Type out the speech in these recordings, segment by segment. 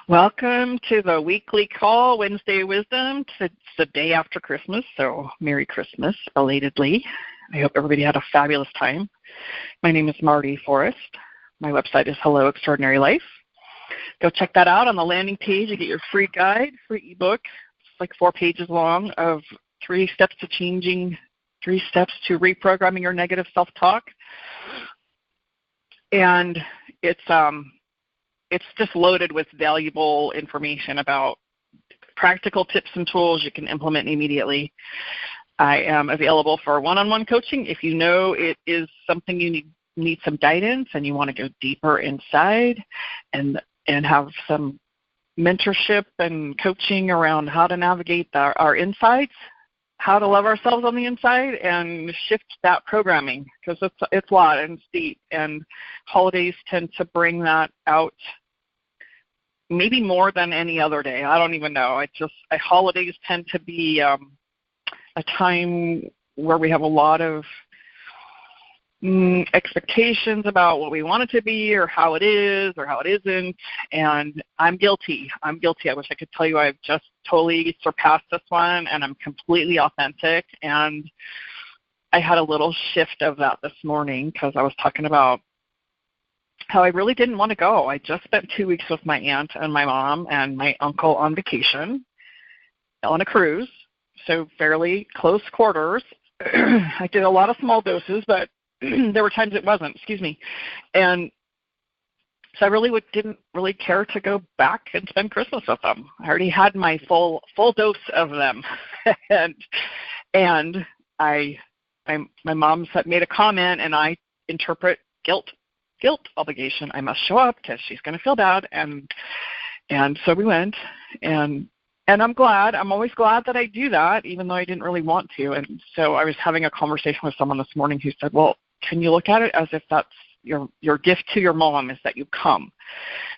Welcome to the weekly call, Wednesday Wisdom. It's the day after Christmas, so Merry Christmas, belatedly. I hope everybody had a fabulous time. My name is Marty Forrest. My website is Hello Extraordinary Life. Go check that out on the landing page. You get your free guide, free ebook. It's like 4 pages long of 3 steps to reprogramming your negative self-talk. And it's just loaded with valuable information about practical tips and tools you can implement immediately. I am available for one-on-one coaching if you know it is something you need some guidance and you want to go deeper inside and have some mentorship and coaching around how to navigate our insides, how to love ourselves on the inside and shift that programming, because it's a lot and it's deep, and holidays tend to bring that out maybe more than any other day. I don't even know. Holidays tend to be a time where we have a lot of expectations about what we want it to be or how it is or how it isn't, and I'm guilty. I wish I could tell you I've just totally surpassed this one and I'm completely authentic, and I had a little shift of that this morning because I was talking about how I really didn't want to go. I just spent 2 weeks with my aunt and my mom and my uncle on vacation on a cruise, so fairly close quarters. I did a lot of small doses, but there were times it wasn't, and so I really didn't really care to go back and spend Christmas with them. I already had my full dose of them, and my mom made a comment, and I interpret guilt obligation. I must show up because she's going to feel bad, and so we went, and I'm glad. I'm always glad that I do that, even though I didn't really want to. And so I was having a conversation with someone this morning who said, well, can you look at it as if that's your gift to your mom is that you come?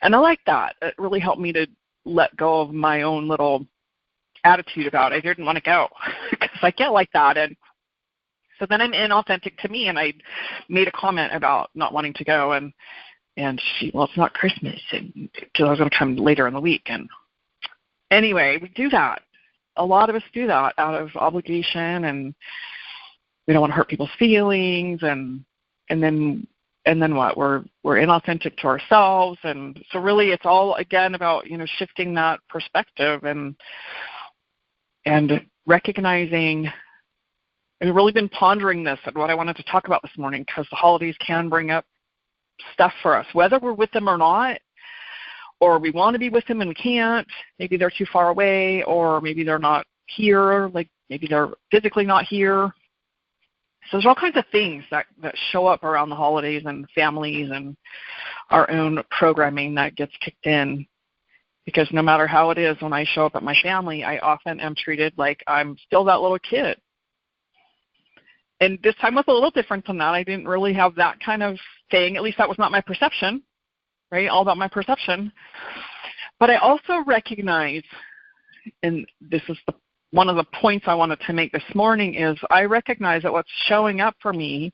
And I like that. It really helped me to let go of my own little attitude about it. I didn't want to go because I get like that. And so then I'm inauthentic to me, and I made a comment about not wanting to go, and she, well, it's not Christmas, and because I was going to come later in the week. And anyway, we do that. A lot of us do that out of obligation, and we don't want to hurt people's feelings, and then what? We're inauthentic to ourselves, and so really it's all again about shifting that perspective and recognizing. I've really been pondering this and what I wanted to talk about this morning, because the holidays can bring up stuff for us, whether we're with them or not, or we want to be with them and we can't. Maybe they're too far away, or maybe they're not here, like maybe they're physically not here. So there's all kinds of things that show up around the holidays and families and our own programming that gets kicked in, because no matter how it is, when I show up at my family, I often am treated like I'm still that little kid. And this time was a little different than that. I didn't really have that kind of thing. At least that was not my perception, right? All about my perception. But I also recognize, and this is one of the points I wanted to make this morning, is I recognize that what's showing up for me,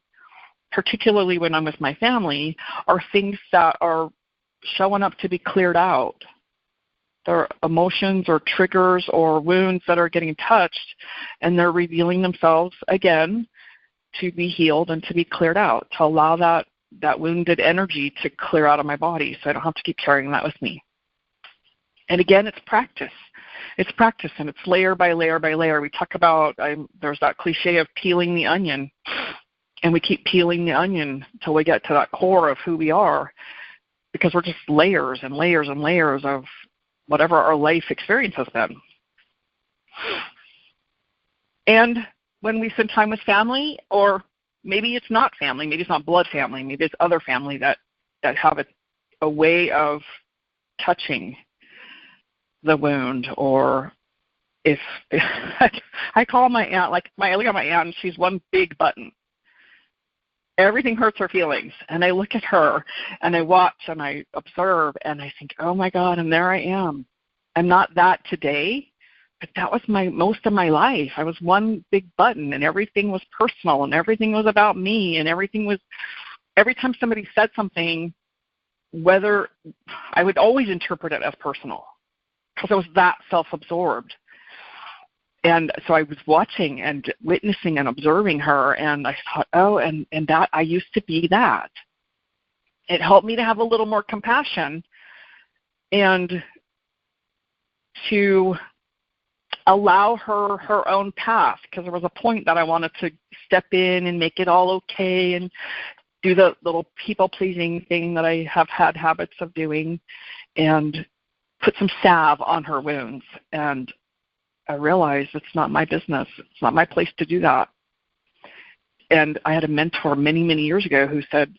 particularly when I'm with my family, are things that are showing up to be cleared out. There are emotions or triggers or wounds that are getting touched, and they're revealing themselves again to be healed and to be cleared out, to allow that wounded energy to clear out of my body so I don't have to keep carrying that with me. And again, it's practice. It's practice, and it's layer by layer by layer. We talk about, there's that cliche of peeling the onion, and we keep peeling the onion until we get to that core of who we are, because we're just layers and layers and layers of whatever our life experience has been. And when we spend time with family, or maybe it's not family, maybe it's not blood family, maybe it's other family that have a way of touching the wound, or if I call my aunt, I look at my aunt, and she's one big button. Everything hurts her feelings, and I look at her, and I watch, and I observe, and I think, oh my God, and there I am. I'm not that today, but that was most of my life. I was one big button, and everything was personal, and everything was about me, and every time somebody said something, whether I would always interpret it as personal because I was that self-absorbed. And so I was watching and witnessing and observing her, and I thought, oh, and that I used to be that. It helped me to have a little more compassion and to allow her her own path, because there was a point that I wanted to step in and make it all okay and do the little people-pleasing thing that I have had habits of doing and put some salve on her wounds. And I realized it's not my business. It's not my place to do that. And I had a mentor many, many years ago who said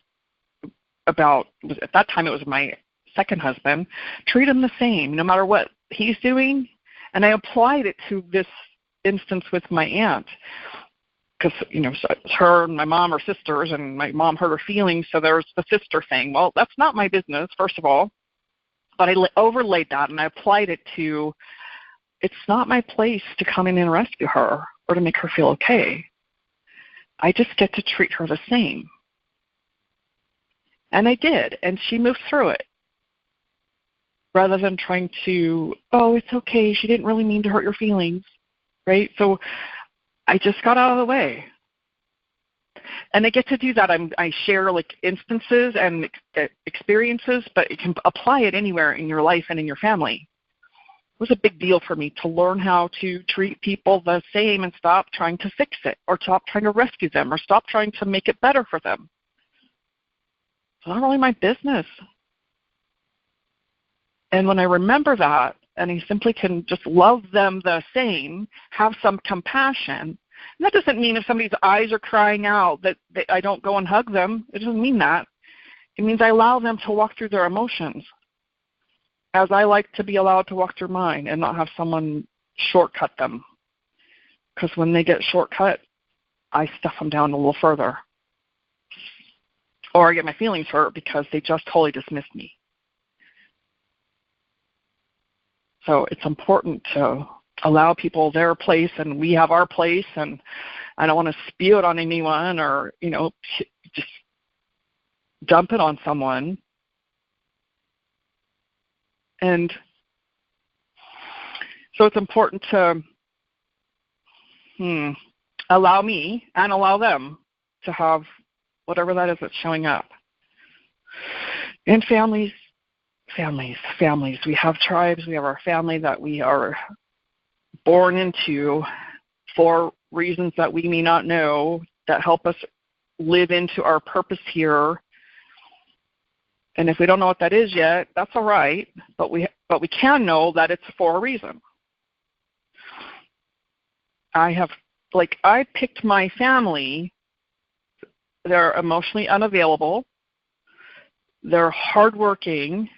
at that time it was my second husband, treat him the same, no matter what he's doing. And I applied it to this instance with my aunt because, so her and my mom are sisters, and my mom hurt her feelings, so there's the sister thing. Well, that's not my business, first of all. But I overlaid that, and I applied it to, it's not my place to come in and rescue her or to make her feel okay. I just get to treat her the same. And I did, and she moved through it. Rather than trying to, oh, it's okay, she didn't really mean to hurt your feelings, right? So I just got out of the way. And I get to do that. I share instances and experiences, but you can apply it anywhere in your life and in your family. It was a big deal for me to learn how to treat people the same and stop trying to fix it or stop trying to rescue them or stop trying to make it better for them. It's not really my business. And when I remember that, and I simply can just love them the same, have some compassion, and that doesn't mean if somebody's eyes are crying out that I don't go and hug them. It doesn't mean that. It means I allow them to walk through their emotions as I like to be allowed to walk through mine and not have someone shortcut them. Because when they get shortcut, I stuff them down a little further. Or I get my feelings hurt because they just totally dismissed me. So it's important to allow people their place, and we have our place, and I don't want to spew it on anyone or, just dump it on someone. And so it's important to allow me and allow them to have whatever that is that's showing up. And families. We have tribes. We have our family that we are born into for reasons that we may not know that help us live into our purpose here. And if we don't know what that is yet, that's all right. But we can know that it's for a reason. I picked my family. They're emotionally unavailable. They're hardworking.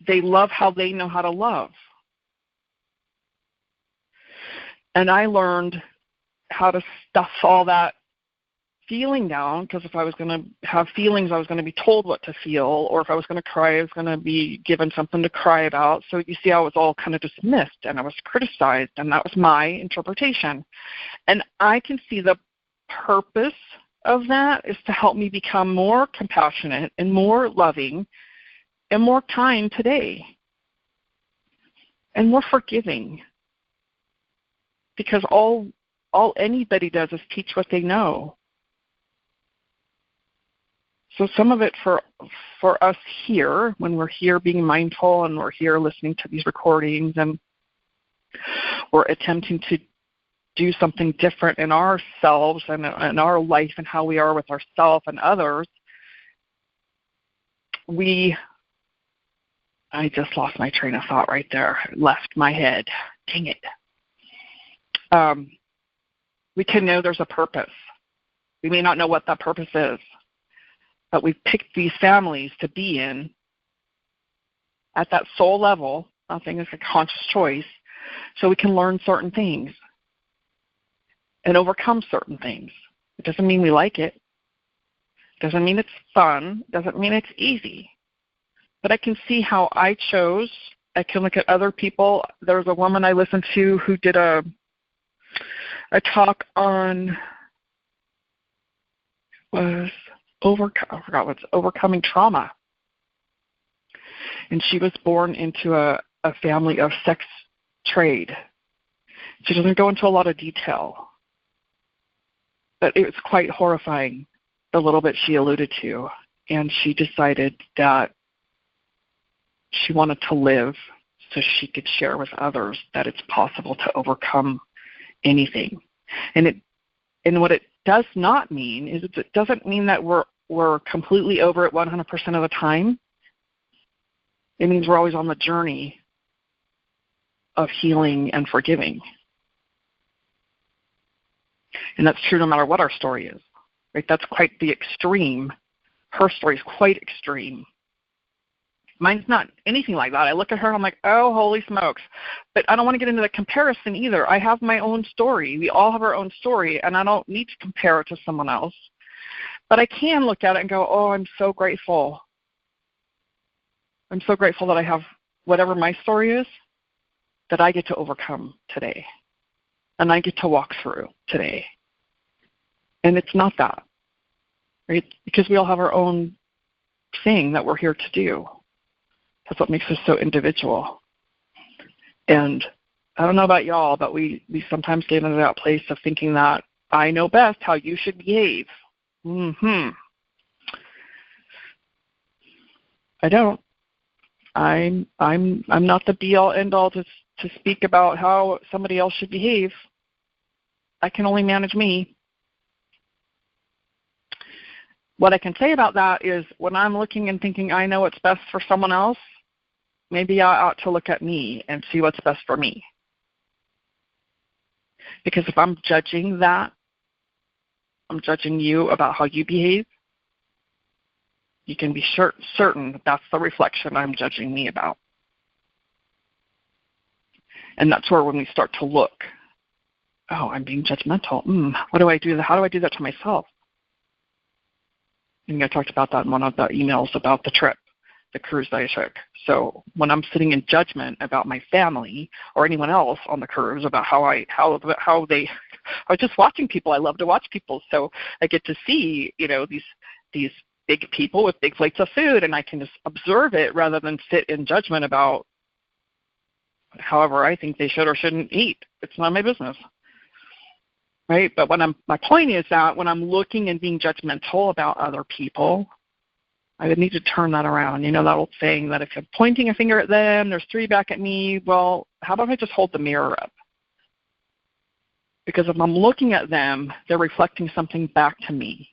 They love how they know how to love. And I learned how to stuff all that feeling down, because if I was going to have feelings, I was going to be told what to feel, or if I was going to cry, I was going to be given something to cry about. So you see, I was all kind of dismissed, and I was criticized, and that was my interpretation. And I can see the purpose of that is to help me become more compassionate and more loving and more kind today, and more forgiving, because all anybody does is teach what they know. So some of it for us here, when we're here being mindful and we're here listening to these recordings and we're attempting to do something different in ourselves and in our life and how we are with ourselves and others, I just lost my train of thought right there. It left my head. Dang it. We can know there's a purpose. We may not know what that purpose is, but we've picked these families to be in at that soul level. Nothing is a conscious choice, so we can learn certain things and overcome certain things. It doesn't mean we like it. It doesn't mean it's fun. It doesn't mean it's easy. But I can see how I chose. I can look at other people. There was a woman I listened to who did a talk on overcoming trauma. And she was born into a family of sex trade. She doesn't go into a lot of detail, but it was quite horrifying, the little bit she alluded to. And she decided that she wanted to live so she could share with others that it's possible to overcome anything. And what it does not mean is it doesn't mean that we're completely over it 100% of the time. It means we're always on the journey of healing and forgiving. And that's true no matter what our story is. Right? That's quite the extreme. Her story is quite extreme. Mine's not anything like that. I look at her and I'm like, oh, holy smokes. But I don't want to get into the comparison either. I have my own story. We all have our own story, and I don't need to compare it to someone else. But I can look at it and go, oh, I'm so grateful. I'm so grateful that I have whatever my story is that I get to overcome today. And I get to walk through today. And it's not that, right? Because we all have our own thing that we're here to do. That's what makes us so individual. And I don't know about y'all, but we sometimes get into that place of thinking that I know best how you should behave. I don't. I'm not the be all end all to speak about how somebody else should behave. I can only manage me. What I can say about that is when I'm looking and thinking I know what's best for someone else, maybe I ought to look at me and see what's best for me. Because if I'm judging that, I'm judging you about how you behave, you can be certain that that's the reflection I'm judging me about. And that's where when we start to look, oh, I'm being judgmental. What do I do? How do I do that to myself? And I talked about that in one of the emails about the trip, the cruise that I took. So when I'm sitting in judgment about my family or anyone else on the cruise about how they, I was just watching people. I love to watch people, so I get to see, these big people with big plates of food, and I can just observe it rather than sit in judgment about however I think they should or shouldn't eat. It's not my business. Right? But my point is that when I'm looking and being judgmental about other people, I would need to turn that around. You know that old saying that if you're pointing a finger at them, there's three back at me. Well, how about I just hold the mirror up? Because if I'm looking at them, they're reflecting something back to me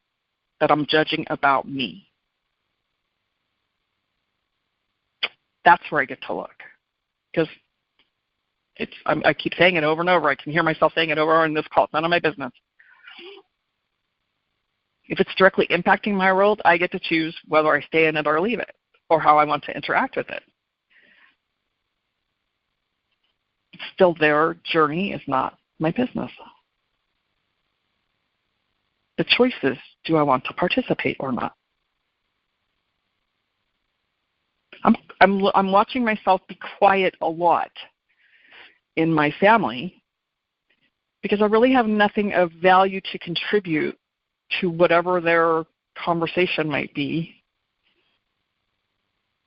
that I'm judging about me. That's where I get to look. Because I keep saying it over and over. I can hear myself saying it over in this call. It's none of my business. If it's directly impacting my world, I get to choose whether I stay in it or leave it, or how I want to interact with it. Still, their journey is not my business. The choice is, do I want to participate or not? I'm watching myself be quiet a lot in my family because I really have nothing of value to contribute to whatever their conversation might be.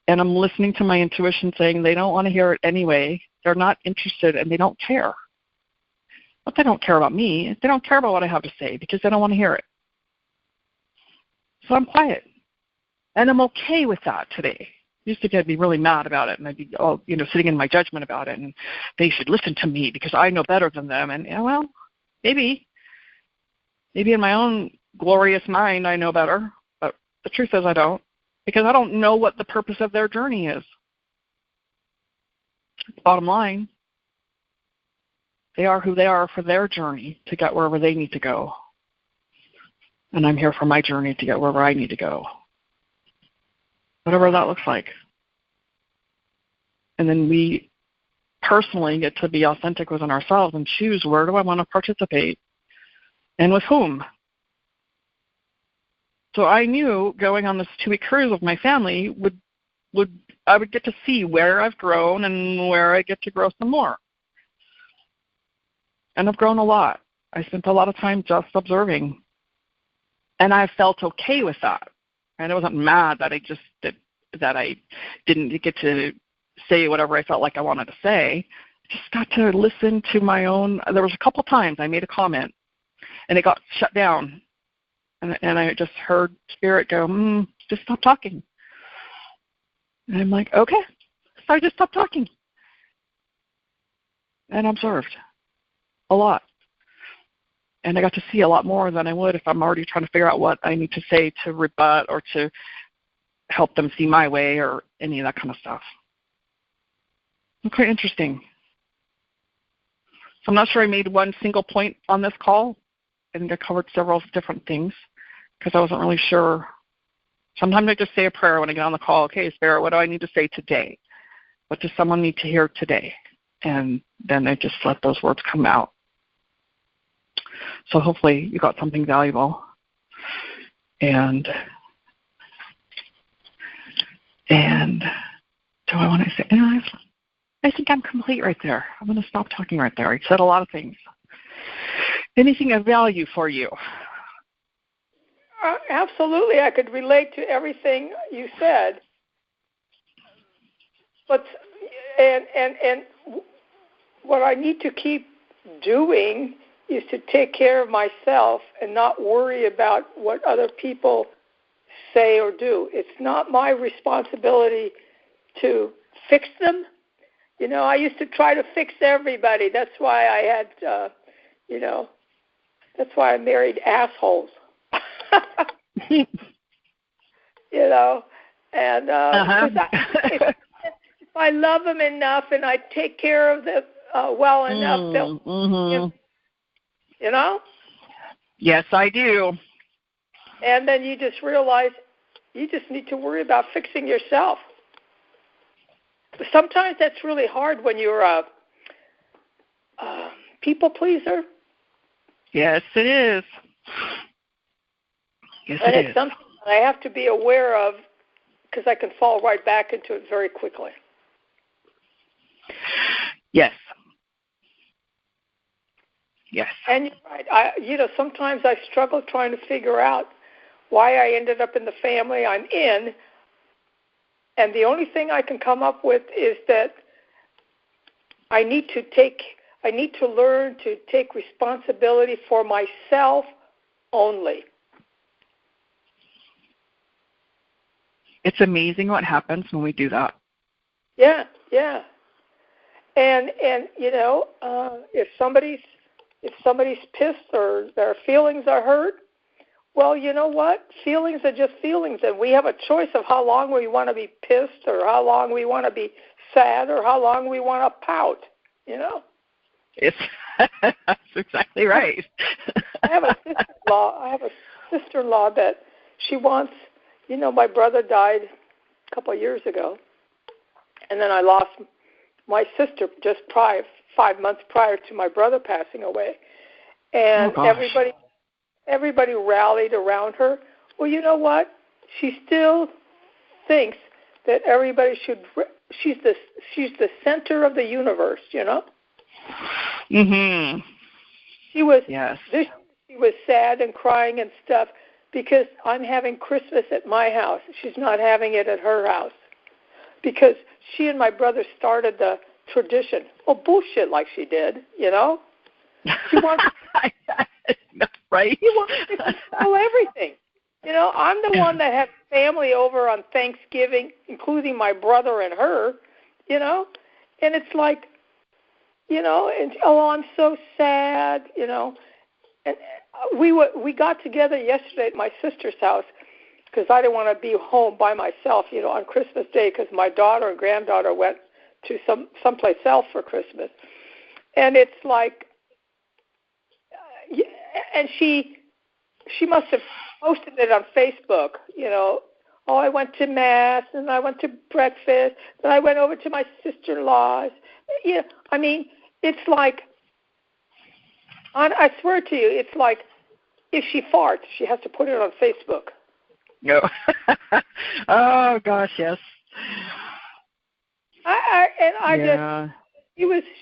And I'm listening to my intuition saying they don't want to hear it anyway. They're not interested and they don't care. But they don't care about me. They don't care about what I have to say because they don't want to hear it. So I'm quiet. And I'm okay with that today. Used to I'd be really mad about it, and I'd be sitting in my judgment about it, and they should listen to me because I know better than them. And well, maybe in my own glorious mind I know better, but the truth is I don't, because I don't know what the purpose of their journey is. Bottom line, they are who they are for their journey to get wherever they need to go, and I'm here for my journey to get wherever I need to go. Whatever that looks like. And then we personally get to be authentic within ourselves and choose where do I want to participate and with whom. So I knew going on this 2-week cruise with my family I would get to see where I've grown and where I get to grow some more. And I've grown a lot. I spent a lot of time just observing. And I felt okay with that. And I wasn't mad that that I didn't get to say whatever I felt like I wanted to say. I just got to listen to my own. There was a couple times I made a comment, and it got shut down. And I just heard Spirit go, just stop talking. And I'm like, okay. So I just stopped talking and observed a lot. And I got to see a lot more than I would if I'm already trying to figure out what I need to say to rebut or to help them see my way or any of that kind of stuff. It's quite interesting. So I'm not sure I made one single point on this call. I think I covered several different things because I wasn't really sure. Sometimes I just say a prayer when I get on the call. Okay, Spirit, what do I need to say today? What does someone need to hear today? And then I just let those words come out. So hopefully you got something valuable. And do I want to say, I think I'm complete right there. I'm going to stop talking right there. I said a lot of things. Anything of value for you? Absolutely. I could relate to everything you said. But and what I need to keep doing is to take care of myself and not worry about what other people say or do. It's not my responsibility to fix them. You know, I used to try to fix everybody. That's why I had, that's why I married assholes. And if I love them enough and I take care of them well enough, they'll, Yes, I do. And then you just realize you just need to worry about fixing yourself. Sometimes that's really hard when you're a people pleaser. Yes, it is. Yes, and it it's is. something I have to be aware of because I can fall right back into it very quickly. Yes. Yes. And you're right. Sometimes I struggle trying to figure out why I ended up in the family I'm in. And the only thing I can come up with is that I need to learn to take responsibility for myself only. It's amazing what happens when we do that. Yeah. And if somebody's pissed or their feelings are hurt, well, you know what? Feelings are just feelings, and we have a choice of how long we want to be pissed or how long we want to be sad or how long we want to pout, That's exactly right. I have a sister-in-law that she wants, my brother died a couple of years ago, and then I lost my sister just 5 months prior to my brother passing away. And everybody rallied around her. Well, you know what? She still thinks that everybody should. She's the center of the universe. Mhm. She was. Yes. She was sad and crying and stuff because I'm having Christmas at my house. She's not having it at her house because she and my brother started the tradition. Oh, bullshit! Like she did. She wants. Right? He wants to control everything. I'm the one that had family over on Thanksgiving, including my brother and her, and it's like, and I'm so sad, and we got together yesterday at my sister's house because I didn't want to be home by myself, on Christmas Day because my daughter and granddaughter went to someplace else for Christmas, and it's like. And she must have posted it on Facebook, I went to Mass, and I went to breakfast, and I went over to my sister-in-law's. It's like, I swear to you, it's like if she farts, she has to put it on Facebook. No. Oh, gosh, yes.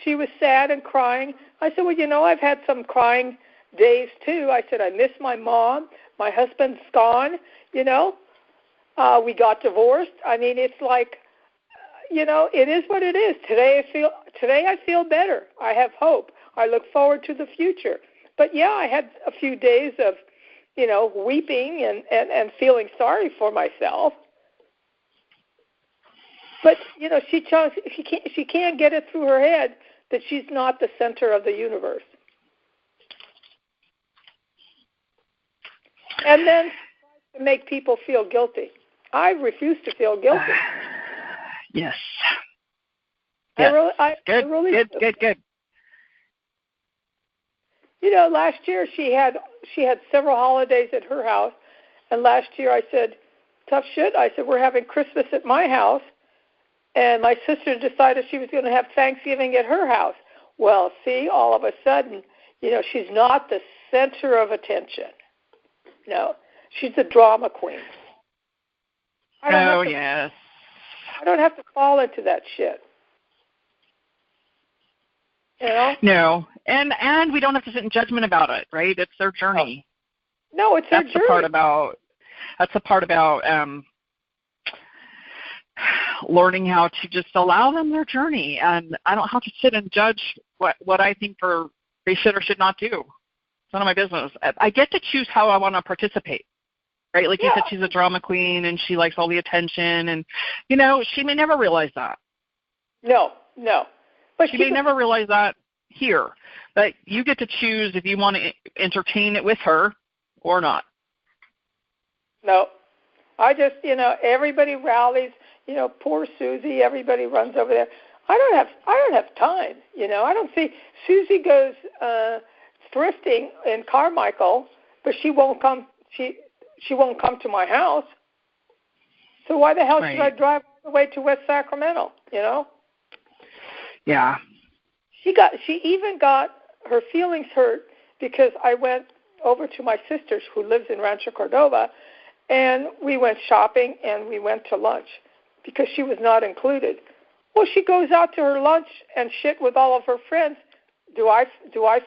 She was sad and crying. I said, well, I've had some crying days too. I said, I miss my mom. My husband's gone, We got divorced. I mean, it's like, it is what it is. Today I feel better. I have hope. I look forward to the future. But yeah, I had a few days of, weeping and feeling sorry for myself. But she can't get it through her head that she's not the center of the universe. And then to make people feel guilty. I refuse to feel guilty. Yes. Good. Last year she had several holidays at her house, and last year I said, tough shit. I said, we're having Christmas at my house, and my sister decided she was going to have Thanksgiving at her house. Well, see, all of a sudden, she's not the center of attention. No, she's a drama queen. Yes. I don't have to fall into that shit. No, and we don't have to sit in judgment about it, right? It's their journey. No, it's their journey. That's the part about learning how to just allow them their journey, and I don't have to sit and judge what I think they should or should not do. It's none of my business. I get to choose how I want to participate. Right, like you said, she's a drama queen and she likes all the attention, and she may never realize that. No, but she may never realize that here. But you get to choose if you want to entertain it with her or not. No, I just everybody rallies. Poor Susie. Everybody runs over there. I don't have time. I don't see Susie goes thrifting in Carmichael, but she won't come. She won't come to my house. So why the hell should I drive all the way to West Sacramento, Yeah. She even got her feelings hurt because I went over to my sister's who lives in Rancho Cordova, and we went shopping and we went to lunch because she was not included. Well, she goes out to her lunch and shit with all of her friends. Do I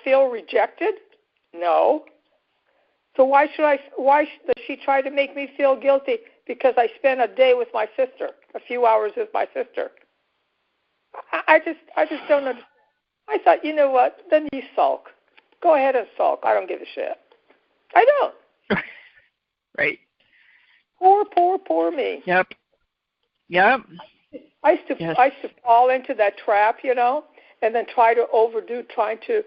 feel rejected? No. So why does she try to make me feel guilty because I spent a day with my sister, a few hours with my sister? I just don't understand. I thought, you know what? Then you sulk. Go ahead and sulk. I don't give a shit. I don't. Right. Poor me. Yep. I used to fall into that trap, and then try to overdo, trying to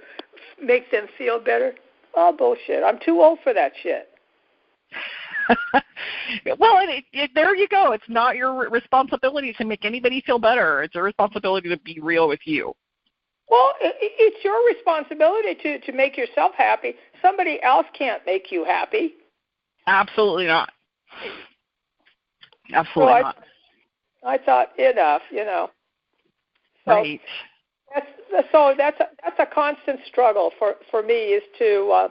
make them feel better. Oh, bullshit. I'm too old for that shit. Well, there you go. It's not your responsibility to make anybody feel better. It's a responsibility to be real with you. Well, it's your responsibility to make yourself happy. Somebody else can't make you happy. Absolutely not. Absolutely not. I thought, enough, So, right. That's a constant struggle for me, is to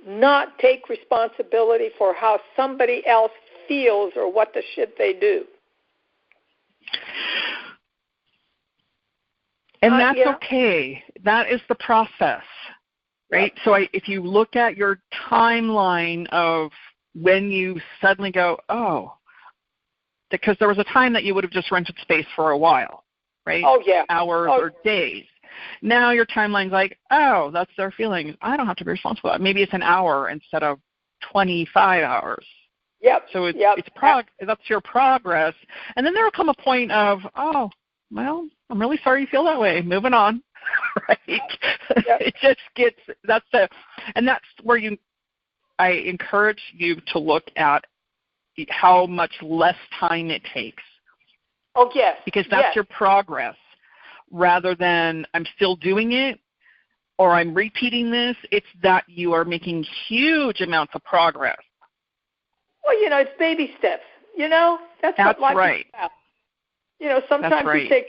not take responsibility for how somebody else feels or what the shit they do. And that's okay. That is the process, right? Yep. So if you look at your timeline of when you suddenly go, oh, because there was a time that you would have just rented space for a while, right? Oh, yeah. Hours or days. Now your timeline's like, oh, that's their feelings. I don't have to be responsible for that. Maybe it's an hour instead of 25 hours. Yep. So it's that's your progress. And then there will come a point of, oh, well, I'm really sorry you feel that way. Moving on, right? Yep. It just gets, that's where I encourage you to look at how much less time it takes. Oh, yes. Because that's your progress. Rather than I'm still doing it or I'm repeating this, it's that you are making huge amounts of progress. Well, it's baby steps. That's what life is about. Sometimes you take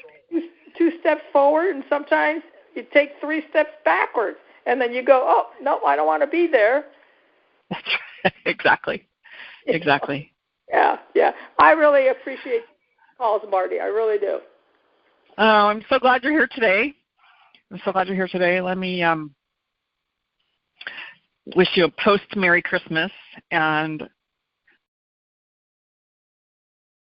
two steps forward, and sometimes you take 3 steps backwards, and then you go, oh, no, I don't want to be there. That's right. Exactly. Yeah. I really appreciate calls, Marty. I really do. Oh, I'm so glad you're here today. Let me wish you a post-Merry Christmas and